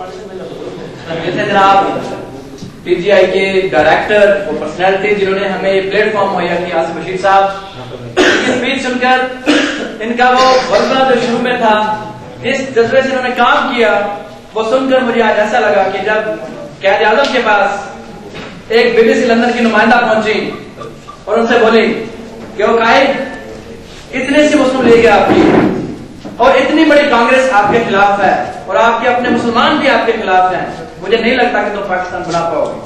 जैसे जनाब पीजीआई के डायरेक्टर और पर्सनैलिटी जिन्होंने हमें ये प्लेटफॉर्म मुहैया किया, आसिफ बशीर साहब की स्पीच सुनकर इनका वो वल्ला जो शुरू में था, जिस जज्बे से इन्होंने काम किया, वो सुनकर मुझे आज ऐसा लगा कि जब कैद आजम के पास एक BBC लंदन की नुमाइंदा पहुंची और उनसे बोली कि वो कायद इतने से मुस्लिम लीग है आपकी और इतनी बड़ी कांग्रेस आपके खिलाफ है और आपके अपने मुसलमान भी आपके खिलाफ हैं, मुझे नहीं लगता कि तुम पाकिस्तान बना पाओगे।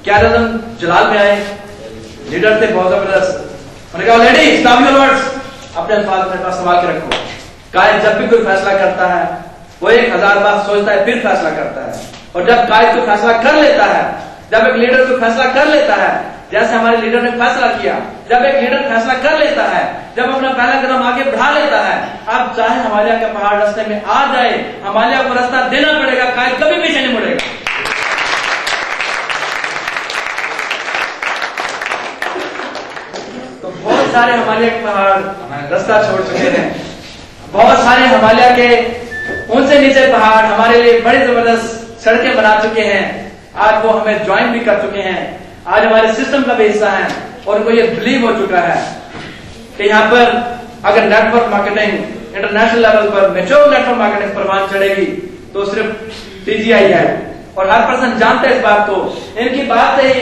क्या आजम जलाल में आए, लीडर थे बहुत जबरदस्त। उन्होंने कहा लेडी स्टॉप योर वर्ड्स, अपने अल्फाज में संभाल के रखो। कायद जब भी कोई फैसला करता है वो 1000 बार सोचता है फिर फैसला करता है, और जब कायद कोई फैसला कर लेता है, जब एक लीडर कोई फैसला कर लेता है, जैसे हमारे लीडर ने फैसला किया, जब एक लीडर फैसला कर लेता है, जब अपना पहला कदम आगे बढ़ा लेता है, अब चाहे हिमालय का पहाड़ रास्ते में आ जाए, हिमालय को रास्ता देना पड़ेगा, कायद कभी पीछे नहीं मुड़ेगा। तो बहुत सारे हिमालय के पहाड़ रास्ता छोड़ चुके हैं, बहुत सारे हिमालय के ऊंचे नीचे पहाड़ हमारे लिए बड़ी जबरदस्त सड़कें बना चुके हैं, आज वो हमें ज्वाइन भी कर चुके हैं, आज हमारे सिस्टम का भी हिस्सा है, और उनको ये बिलीव हो चुका है कि यहाँ पर अगर नेटवर्क मार्केटिंग इंटरनेशनल लेवल पर मेच्योर नेटवर्क मार्केटिंग परवान चढ़ेगी तो सिर्फ पीजीआई है, और हर पर्सन जानता है इस बात को। इनकी बात से ही,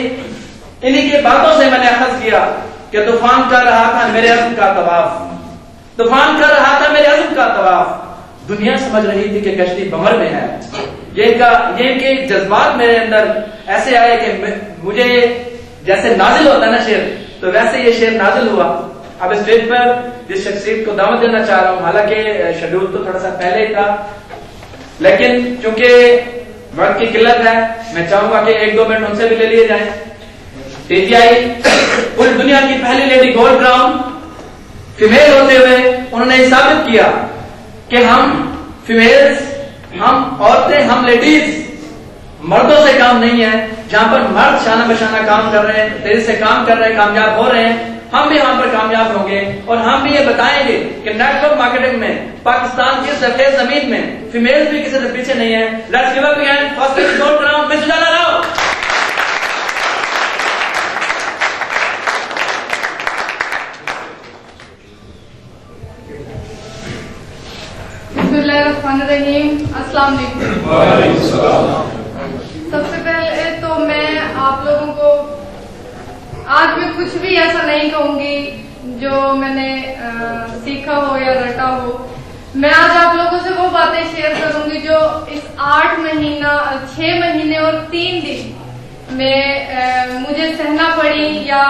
इन्हीं की बातों से मैंने अखज़ किया कि तूफान कर रहा था मेरे अज़्म का तवाफ, तूफान कर रहा था मेरे अज़्म का तवाफ, दुनिया समझ रही थी कि कश्ती बमर में है। ये इनके जज्बात मेरे अंदर ऐसे आए कि मुझे जैसे नाजिल होता है ना शेर, तो वैसे ये शेर नाजिल हुआ। अब स्टेज पर जिस शख्सियत को दावत देना चाह रहा हूं, हालांकि शेड्यूल तो थोड़ा सा पहले ही था, लेकिन चूंकि वक्त की किल्लत है, मैं चाहूंगा कि 1-2 मिनट उनसे भी ले लिए जाए। पीजीआई पूरी दुनिया की पहली लेडी गोल्ड क्राउन फीमेल होते हुए उन्होंने साबित किया कि हम फीमेल्स, हम औरतें, हम लेडीज मर्दों से काम नहीं है। जहां पर मर्द शाना बशाना काम कर रहे हैं, तेजी से काम कर रहे हैं, कामयाब हो रहे हैं, हम भी वहां पर कामयाब होंगे, और हम भी ये बताएंगे कि नेटवर्क मार्केटिंग में पाकिस्तान की सफेद जमीन में फीमेल्स भी किसी से पीछे नहीं है। Let's give a big hand for this gold crown miss Ujala Rao. अस्सलाम वालेकुम। सबसे पहले तो मैं आप लोगों को आज मैं कुछ भी ऐसा नहीं कहूंगी जो मैंने सीखा हो या रटा हो। मैं आज आप लोगों से वो बातें शेयर करूंगी जो इस 6 महीने और 3 दिन में मुझे सहना पड़ी या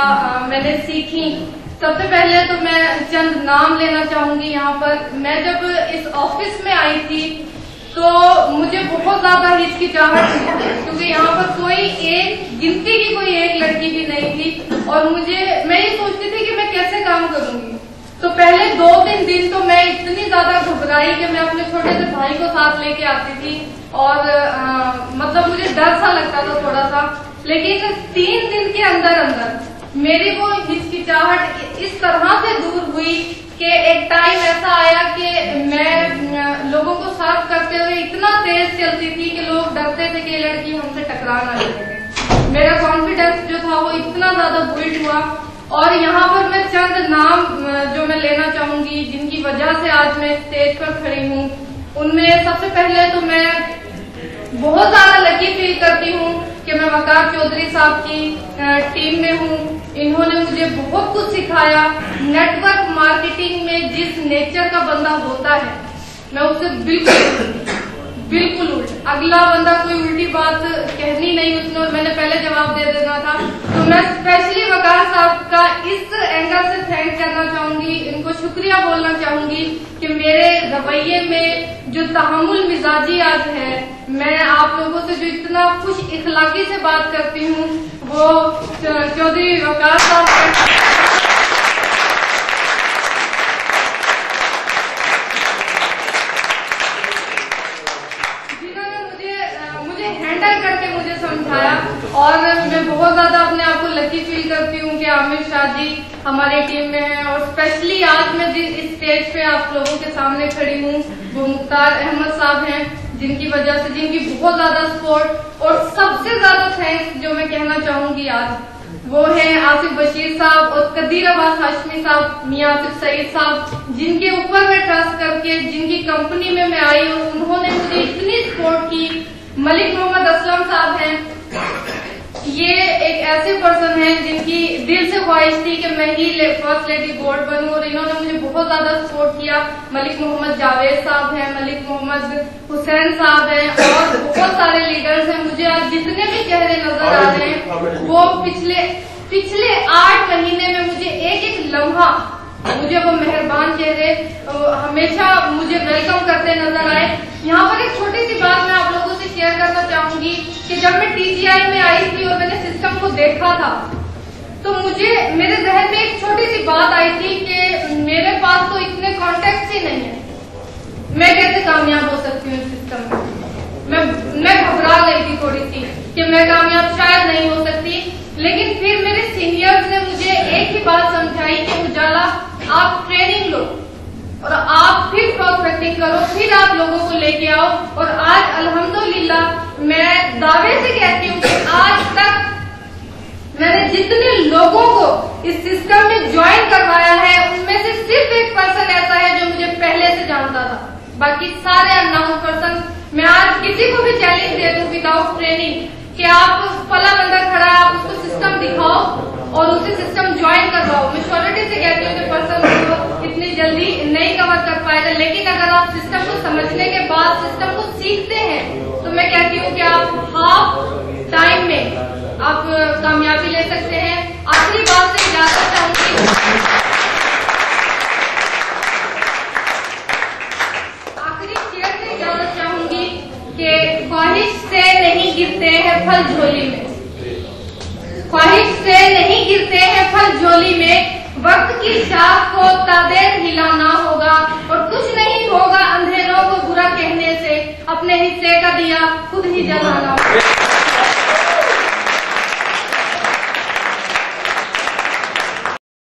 मैंने सीखी। सबसे पहले तो मैं चंद नाम लेना चाहूंगी यहाँ पर। मैं जब इस ऑफिस में आई थी तो मुझे बहुत ज्यादा हिचकिचाहट थी, क्योंकि यहाँ पर कोई एक गिनती की कोई एक लड़की भी नहीं थी, और मैं ये सोचती थी कि मैं कैसे काम करूंगी। तो पहले 2-3 दिन तो मैं इतनी ज्यादा घबराई कि मैं अपने छोटे से भाई को साथ लेके आती थी, और मतलब मुझे डर सा लगता था थोड़ा सा। लेकिन 3 दिन के अंदर मेरी वो हिचकिचाहट इस तरह से दूर हुई कि एक टाइम ऐसा आया कि मैं लोगों को सर्व करते हुए इतना तेज चलती थी कि लोग डरते थे कि लड़की हमसे टकरा ना सके। मेरा कॉन्फिडेंस जो था वो इतना ज्यादा बिल्ड हुआ। और यहाँ पर मैं चंद नाम जो मैं लेना चाहूंगी जिनकी वजह से आज मैं स्टेज पर खड़ी हूँ, उनमें सबसे पहले तो मैं बहुत ज्यादा लकी फील करती हूँ कि मैं वकार चौधरी साहब की टीम में हूँ। इन्होंने मुझे बहुत कुछ सिखाया। नेटवर्क मार्केटिंग में जिस नेचर का बंदा होता है, मैं उससे बिल्कुल उल्ट, अगला बंदा कोई उल्टी बात कहनी नहीं उसने, और मैंने पहले जवाब दे देना था। तो मैं स्पेशली वकार साहब का इस एंगल से थैंक करना चाहूंगी, इनको शुक्रिया बोलना चाहूंगी कि मेरे रवैये में जो तहम्मुल मिजाजी आज है, मैं आप लोगों से जो इतना खुश इखलाकी से बात करती हूँ, वो चौधरी वकार साहब करके मुझे समझाया। और मैं बहुत ज्यादा अपने आप को लकी फील करती हूँ कि आमिर शाह जी हमारी टीम में हैं, और स्पेशली आज मैं जिस स्टेज पे आप लोगों के सामने खड़ी हूँ वो मुख्तार अहमद साहब हैं, जिनकी वजह से, जिनकी बहुत ज्यादा सपोर्ट, और सबसे ज्यादा थैंक्स जो मैं कहना चाहूंगी आज, वो है आसिफ बशीर साहब और कदीर अब्बास हाशमी साहब, मियां आसिफ सईद साहब, जिनके ऊपर मैं ट्रस्ट करके जिनकी कंपनी में मैं आई और उन्होंने मुझे इतनी सपोर्ट की। मलिक मोहम्मद असलम साहब हैं, ये एक ऐसे पर्सन हैं जिनकी दिल से ख्वाहिश थी कि मैं ही फर्स्ट लेडी बोर्ड बनूं और इन्होंने मुझे बहुत ज्यादा सपोर्ट किया। मलिक मोहम्मद जावेद साहब हैं, मलिक मोहम्मद हुसैन साहब हैं और बहुत सारे लीडर्स हैं। मुझे आज जितने भी चेहरे नजर आ रहे हैं वो पिछले 8 महीने में मुझे एक एक लम्हा, मुझे वो मेहरबान चेहरे हमेशा मुझे वेलकम करते नजर आए। यहाँ पर एक छोटी सी बात मैं आप लोगों से शेयर करना चाहूंगी कि जब मैं टीजीआई में आई थी और मैंने सिस्टम को देखा था तो मुझे मेरे जहन में एक छोटी सी बात आई थी कि मेरे पास तो इतने कॉन्टेक्ट ही नहीं है, मैं कैसे कामयाब हो सकती हूँ इस सिस्टम में। मैं घबरा गई थी थोड़ी सी कि मैं कामयाब शायद नहीं हो सकती, लेकिन फिर मेरे सीनियर्स ने मुझे एक ही बात समझाई कि उजाला आप ट्रेनिंग लो और आप फिर प्रोस्पेक्टिंग करो, फिर आप लोगों को लेके आओ। और आज अल्हम्दुलिल्लाह मैं दावे से कहती हूँ कि आज तक मैंने जितने लोगों को इस सिस्टम में ज्वाइन करवाया है उनमें से सिर्फ एक पर्सन ऐसा है जो मुझे पहले से जानता था, बाकी सारे अननोन पर्सन। मैं आज किसी को भी चैलेंज दे दूं विदाउट ट्रेनिंग कि आप फला बंदा खड़ा है, आप उसको सिस्टम दिखाओ और उसे सिस्टम ज्वाइन करवाओ, मैं श्योरिटी से कहती हूँ कि पर्सन को इतनी जल्दी नहीं कवर कर पाएगा। लेकिन अगर आप सिस्टम को समझने के बाद सिस्टम को सीखते हैं तो मैं कहती हूँ कि आप हाफ टाइम में आप कामयाबी ले सकते हैं। आखिरी बात से इजाजत चाहूंगी, आखिरी शेयर से इजाजत चाहूंगी कि ख्वाहिश से नहीं गिरते हैं फल झोली में, ख्वाहिश से नहीं गिरते हैं फल झोली में। वक्त की शाख को तादेर हिलाना होगा और कुछ नहीं होगा अंधेरों को बुरा कहने से, अपने हिस्से का दिया खुद ही जलाना होगा।